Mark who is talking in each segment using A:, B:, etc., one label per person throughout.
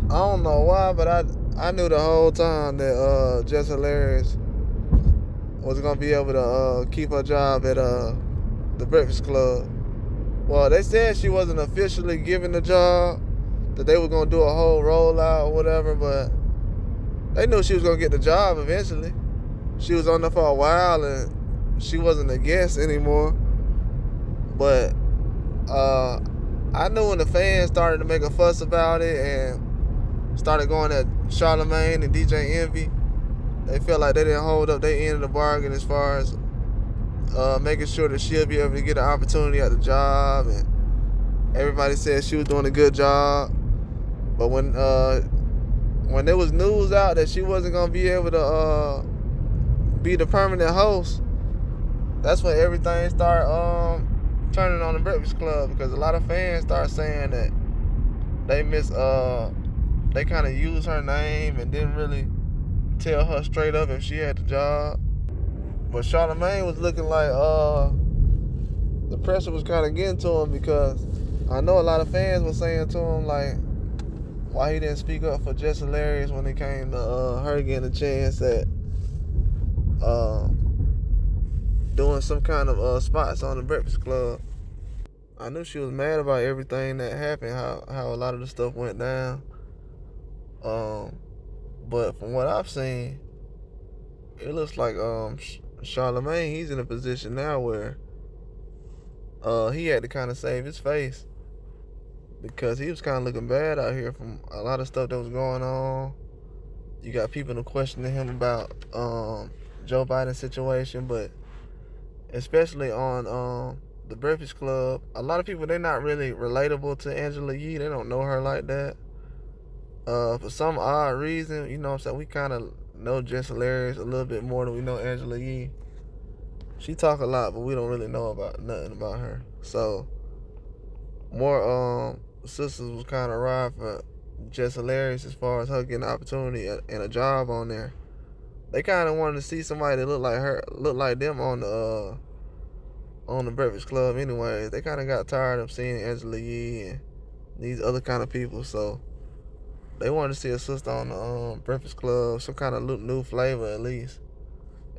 A: I don't know why, but I knew the whole time that Jess Hilarious was gonna be able to keep her job at the Breakfast Club. Well, they said she wasn't officially given the job, that they were gonna do a whole rollout or whatever, but they knew she was gonna get the job eventually. She was on there for a while and she wasn't a guest anymore. But uh, I knew when the fans started to make a fuss about it and started going at Charlamagne and DJ Envy, they felt like they didn't hold up their end of the bargain as far as making sure that she'll be able to get an opportunity at the job. And everybody said she was doing a good job. But when there was news out that she wasn't gonna be able to be the permanent host, that's when everything started turning on the Breakfast Club, because a lot of fans started saying that they kind of used her name and didn't really tell her straight up if she had the job. But Charlamagne was looking like the pressure was kind of getting to him, because I know a lot of fans were saying to him like why he didn't speak up for Jess Hilarious when it came to her getting a chance at uh, doing some kind of spots on the Breakfast Club. I knew she was mad about everything that happened, how a lot of the stuff went down. Um, but from what I've seen, it looks like Charlamagne, he's in a position now where he had to kind of save his face, because he was kind of looking bad out here from a lot of stuff that was going on. You got people questioning him about Joe Biden's situation, but especially on the Breakfast Club, a lot of people, they're not really relatable to Angela Yee. They don't know her like that. For some odd reason, you know what I'm saying, we kind of know Jess Hilarious a little bit more than we know Angela Yee. She talk a lot, but we don't really know about nothing about her. So more sisters was kind of ride for Jess Hilarious as far as her getting an opportunity and a job on there. They kind of wanted to see somebody that looked like her, looked like them on the Breakfast Club. Anyways, they kind of got tired of seeing Angela Yee and these other kind of people, so they wanted to see a sister on the Breakfast Club, some kind of new flavor at least.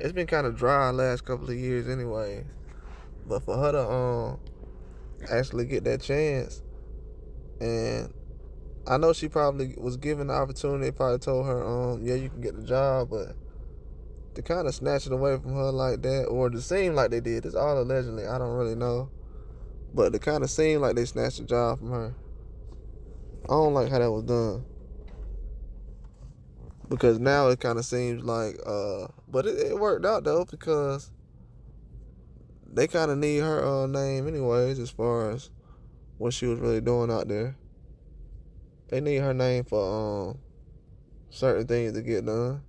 A: It's been kind of dry the last couple of years anyway, but for her to actually get that chance, and I know she probably was given the opportunity. They probably told her, yeah, you can get the job, but to kind of snatch it away from her like that, or to seem like they did, it's all allegedly, I don't really know, but to kind of seem like they snatched the job from her, I don't like how that was done. Because now it kind of seems like, but it worked out though, because they kind of need her name anyways, as far as what she was really doing out there. They need her name for certain things to get done.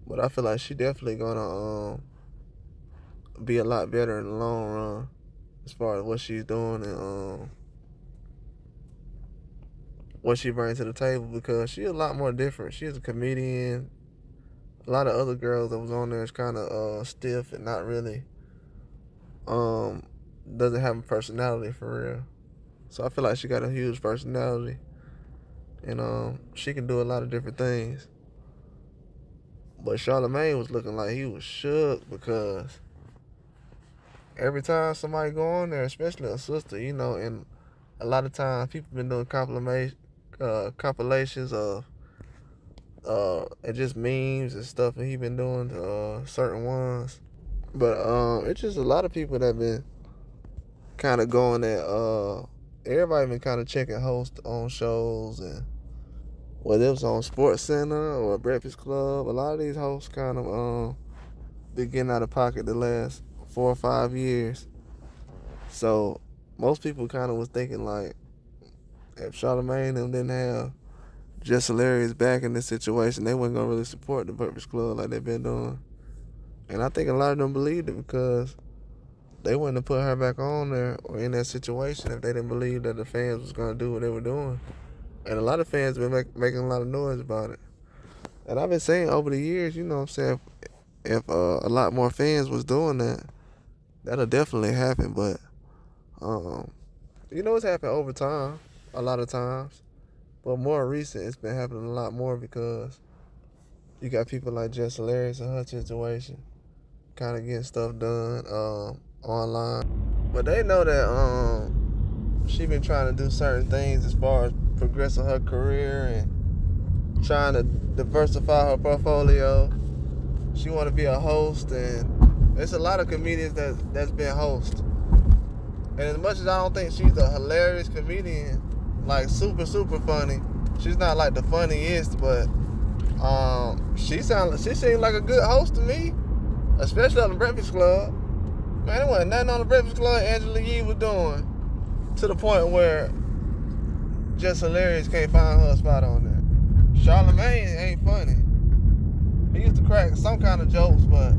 A: But I feel like she definitely gonna be a lot better in the long run, as far as what she's doing and what she brings to the table, because she's a lot more different. She's a comedian. A lot of other girls that was on there is kind of stiff and not really doesn't have a personality for real. So I feel like she got a huge personality, and she can do a lot of different things. But Charlamagne was looking like he was shook, because every time somebody go on there, especially a sister, and a lot of times people been doing compilations of and just memes and stuff, and he been doing certain ones. But it's just a lot of people that been kind of going at everybody been kind of checking hosts on shows, and whether it was on Sports Center or Breakfast Club, a lot of these hosts kind of been getting out of pocket the last 4 or 5 years. So most people kind of was thinking like, if Charlamagne and them didn't have Jess Hilarious back in this situation, they wasn't gonna really support the Breakfast Club like they've been doing. And I think a lot of them believed it, because they wouldn't have put her back on there or in that situation if they didn't believe that the fans was gonna do what they were doing. And a lot of fans been making a lot of noise about it. And I've been saying over the years, you know what I'm saying, if a lot more fans was doing that, that'll definitely happen. But it's happened over time. a lot of times. But more recent, it's been happening a lot more because you got people like Jess Hilarious in her situation, kind of getting stuff done online. But they know that she been trying to do certain things as far as progressing her career and trying to diversify her portfolio. She want to be a host, and there's a lot of comedians that's been hosts. And as much as I don't think she's a hilarious comedian, like super funny, she's not like the funniest, but she seemed like a good host to me, especially on the Breakfast Club. Man, there wasn't nothing on the Breakfast Club Angela Yee was doing to the point where Jess Hilarious can't find her spot on there. Charlamagne ain't funny. He used to crack some kind of jokes, but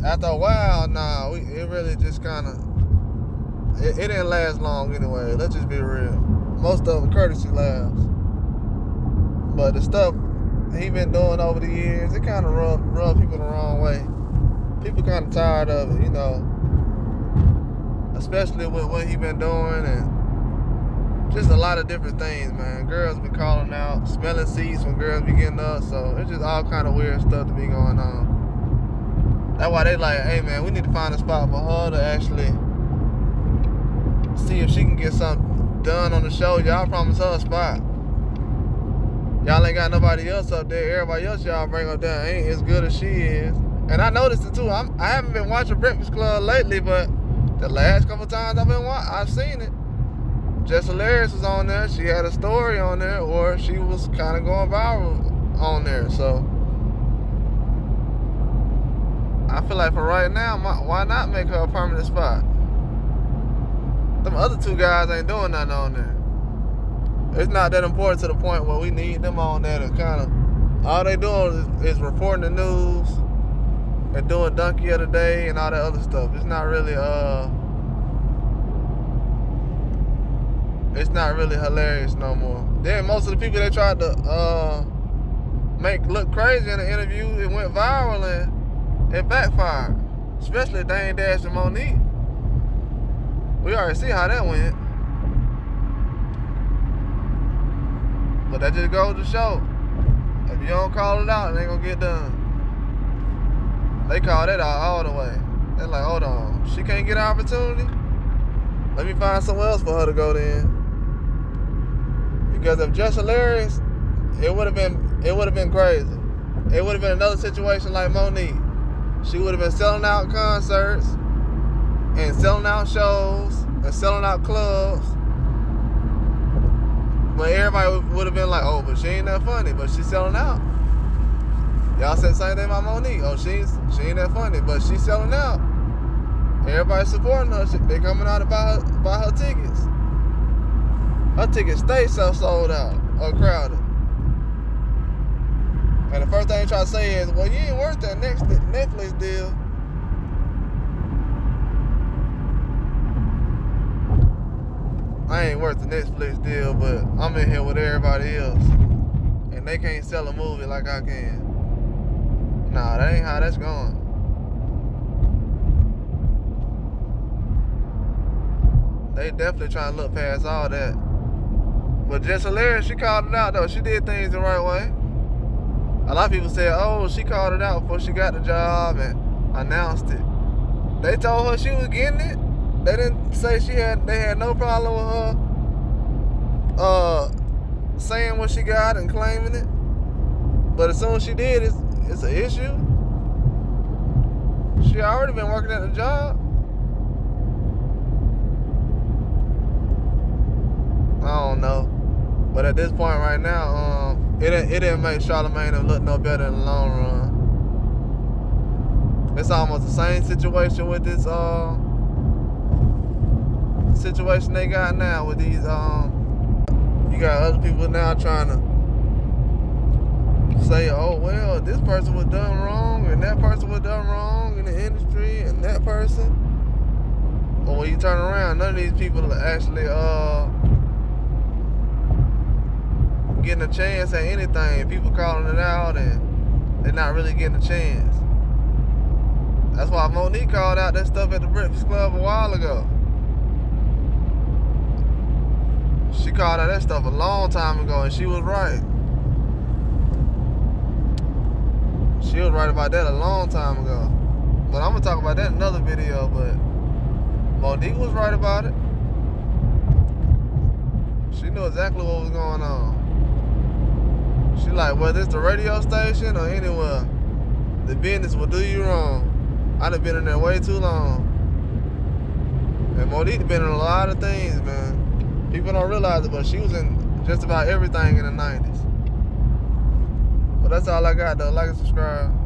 A: after a while, it really just kind of, it didn't last long anyway. Let's just be real. Most of them courtesy laughs. But the stuff he been doing over the years, it kind of rub people the wrong way. People kind of tired of it, you know. Especially with what he been doing and just a lot of different things, man. Girls been calling out, smelling seeds when girls be getting up, so it's just all kind of weird stuff to be going on. That's why they like, hey man, we need to find a spot for her to actually see if she can get something done on the show. Y'all promised her a spot. Y'all ain't got nobody else up there. Everybody else y'all bring up there ain't as good as she is. And I noticed it too. I haven't been watching Breakfast Club lately, but the last couple times I've seen it. Jess Hilarious was on there. She had a story on there, or she was kind of going viral on there. So I feel like for right now, why not make her a permanent spot? Them other two guys ain't doing nothing on there. It's not that important to the point where we need them on there to kind of, all they doing is reporting the news and doing Donkey of the Day and all that other stuff. It's not really hilarious no more. Then most of the people they tried to make look crazy in the interview, it went viral and it backfired. Especially Dane Dash and Monique. We already see how that went. But that just goes to show, if you don't call it out, it ain't gonna get done. They call that out all the way. They're like, hold on, she can't get an opportunity? Let me find somewhere else for her to go then. Because if Jess Hilarious, it would have been crazy. It would have been another situation like Monique. She would have been selling out concerts and selling out shows and selling out clubs. But everybody would have been like, oh, but she ain't that funny, but she's selling out. Y'all said the same thing about Monique. Oh, she ain't that funny, but she's selling out. Everybody supporting her. They coming out to buy her tickets. Her tickets stay sold out or crowded. And the first thing they try to say is, well, you ain't worth that Netflix deal. I ain't worth the Netflix deal, but I'm in here with everybody else. And they can't sell a movie like I can. Nah, that ain't how that's going. They definitely trying to look past all that. But Jess Hilarious, she called it out though. She did things the right way. A lot of people said, oh, she called it out before she got the job and announced it. They told her she was getting it. They didn't say they had no problem with her saying what she got and claiming it. But as soon as she did, it's an issue. She already been working at the job. I don't know. But at this point right now, it didn't make Charlamagne look no better in the long run. It's almost the same situation with this situation they got now with these you got other people now trying to say, oh well, this person was done wrong and that person was done wrong in the industry and that person. But when you turn around, none of these people are actually getting a chance at anything. People calling it out and they're not really getting a chance. That's why Monique called out that stuff at the Breakfast Club a while ago. called out that stuff a long time ago, and she was right. She was right about that a long time ago. But I'm gonna talk about that in another video. But Monique was right about it. She knew exactly what was going on. She like, whether it's the radio station or anywhere, the business will do you wrong. I done been in there way too long. And Monique been in a lot of things, man. People don't realize it, but she was in just about everything in the 90s. But that's all I got, though. Like and subscribe.